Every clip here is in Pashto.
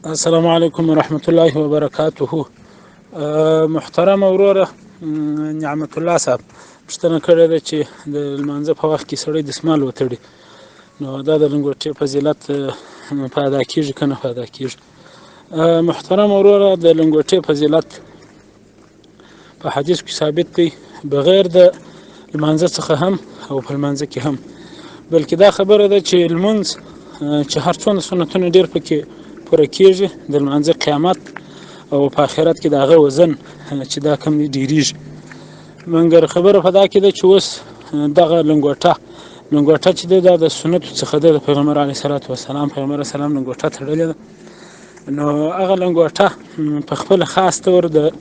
السلام علیکم ورحمت الله وبرکاته. محترم وروره نعمت الله صاحب پوښتنه کړې ده چې د لمانځه په وخت کې سړی دستمال وتړي، نو دا د لنګوټې فضیلت په ادا کېږي که نه په ادا کېږي؟ محترم وروره د لنګوټې فضیلت په حدیث کې ثابت دی، بغیر د لمانځه څخه هم او په لمانځه کې هم، بلکې دا خبره ده چې لمونځ چې هر څونه سنتونه ډېر پکې پوره کېږي، د لمانځه قیامت او په آخرت کې د هغه وزن چې دا کم دی ډېرېږي. مګر خبره په دا کې ده چې اوس دغه لنګوټه چې دی دا د سنتو څخه ده، د پیغمبر علیه صلات وسلام پیغمبر سلام لنګوټه تړلې ده. نو هغه لنګوټه په خپله خاص طور د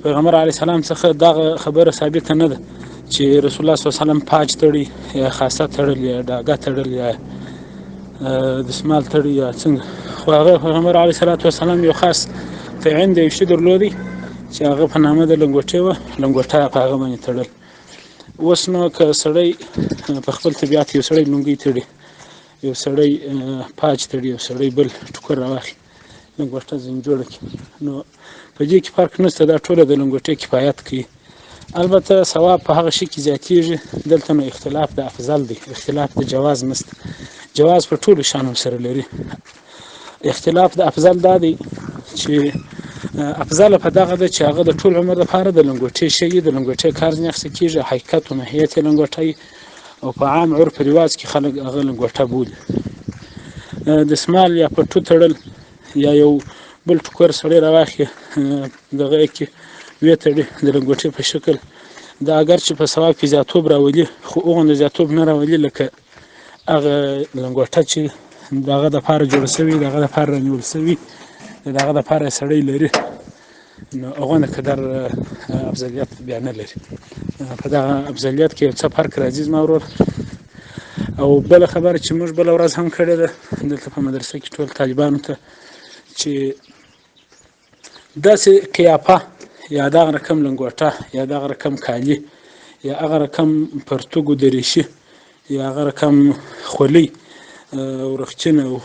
پیغمبر علیه السلام څخه دغه خبره ثابته نه ده چې رسول الله صلی الله علیه وسلم پاج تړي یا خاصه تړل یا ډاګه تړل یا دستمال تړي یا څنګه، خو هغه پیغمبر علیه صلات وسلام یو خاص تعین د یو شي درلودی چې هغه په نامه د لنګوټې وه، لنګوټه په هغه باندې تړل. اوس نو که سړی په خپل طبیعت یو سړی لونګۍ تړي، یو سړی پاج تړي، یو سړی بل ټوکر راواخلي لنګوټه ځینې جوړه کړي، نو په دې کې فرق نشته، دا ټوله د لنګوټې کفایت کوي. البته ثواب په هغه شي کې زیاتېږي، دلته نو اختلاف د افضل دی، اختلاف د جواز نشته، جواز په ټولو شیانو سره لري. اختلاف د افضل دا دی چې افضل په دغه ده چې هغه د ټول عمر لپاره د لنګوټې شی، د لنګوټې کار ځینې اخیستل کېږي، حقیقت و ماهیت یې لنګوټه وي او په عام عرف رواج کې خلک هغه لنګوټه بولي. دستمال یا پټو تړل یا یو بل ټوکر سړی راواخلي دغه یې کې ویې تړي د لنګوټې په شکل، دا اگر چې په ثواب کې زیاتوب راولي، خو هغومره زیاتوب نه راولي لکه هغه لنګوټه چې د هغه دپاره جوړه سوي، د هغه دپاره رانیول سوي، د هغه دپاره سړی لري، نو هغومره قدر افضلیت بیا نه لري. په دغه افضلیت کې یو څه فرق راځي زما ورور. او بله خبره چې موږ بله ورځ هم کړې ده دلته په مدرسه کې ټول طالبانو ته، چې داسې قیافه یا دغه رقم لنګوټه یا دغه رقم کالي یا هغه رقم پرتوګ و دریشي یا هغه رقم خولۍ ورخچین او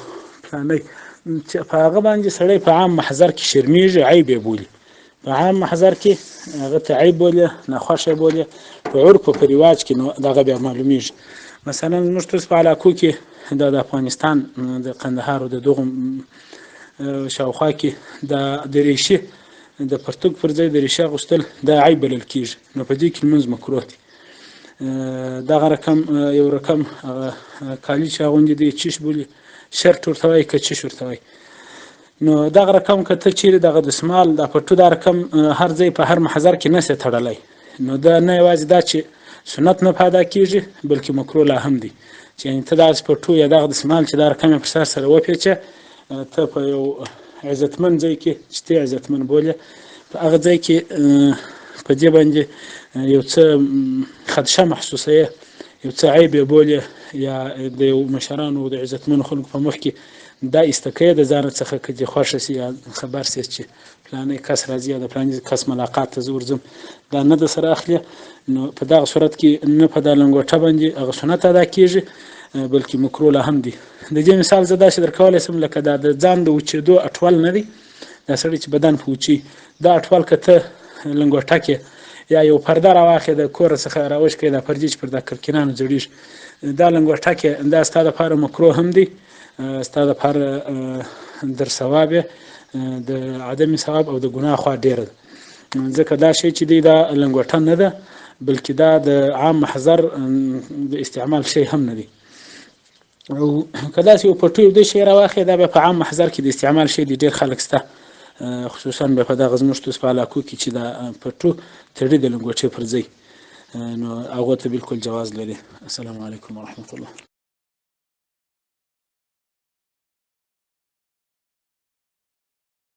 فلانی چې په هغه باندې سړی په عام محضر کې شرمیږي، عیب یې بولي، په عام محضر کې هغه ته عیب بولي، ناخوښه یې بولي، په عرف او په رواج کې نو دغه بیا معلومیږي. مثلا زموږ ټول په علاقو کې د افغانستان د قندهار او د دغو شاوخوا کې د دریشي د پرتوګ پر ځای دریشي اغوستل دا عیب بلل کېږي، نو په دې کې لمونځ مکروه دی. دغه رقم یو رقم کالي چې اغوندي دی چیش بولي، شرټ ورته وایي که چیش ورته وایي، نو دغه رقم که ته چیرې دغه دستمال دا پټو دا رقم هر ځای په هر محضر کې نشي تړلی، نو دا نه یوازې دا چې سنت نه په ادا کېږي بلکې مکروه لا هم دی، چې یعنې ته دغسې پټو یا دغه دستمال چې دا رقم یې پر سر سره وپېچه، ته په یو عزتمن ځای کې چې ته یې عزتمن بولې، په هغه ځای کې په دې باندې یو څه خدشه محسوسوې، یو څه عیب یې بولې، یا د یو مشرانو د عزتمنو خلکو په مخ کې دا ایسته کوې د ځانه څخه، که دې خوښه سي یا خبر سي چې فلانی کس راځي یا د فلاني کس ملاقات ته زه ورځم، دا نه د سره اخلي، نو په دغه صورت کې نه په دا لنګوټه باندې هغه سنت ادا کېږي بلکې مکروه لا هم دی. د دې مثال زه داسې درکولی شم لکه دا د ځان د وچېدو اټول نه دی، دا سړی چې بدن په وچي، دا اټول که ته لنګوټه کې یا یو پرده راواخلې د کوره څخه راوش کړې، دا پردې چې پر دا کړکینانو ځړېږي، دا لنګوټه کې دا ستا دپاره مکروه هم دی، ستا دپاره در ثواب د عدم ثواب او د ګناه خوا ډېره ده، ځکه دا شی چې دی دا لنګوټه نه ده بلکې دا د عام محضر د استعمال شی هم نه دی. او که داسې یو پټو یو دې شی راواخلې، دا بیا په عام محضر کې د استعمال شی دی، ډېر خلک شته خصوصا بیا په دغه زموږ په علاقو کې چې دا پټو تړي د لنګوټې پر ځای، نو هغو ته بلکل جواز لري. السلام علیکم ورحمت الله.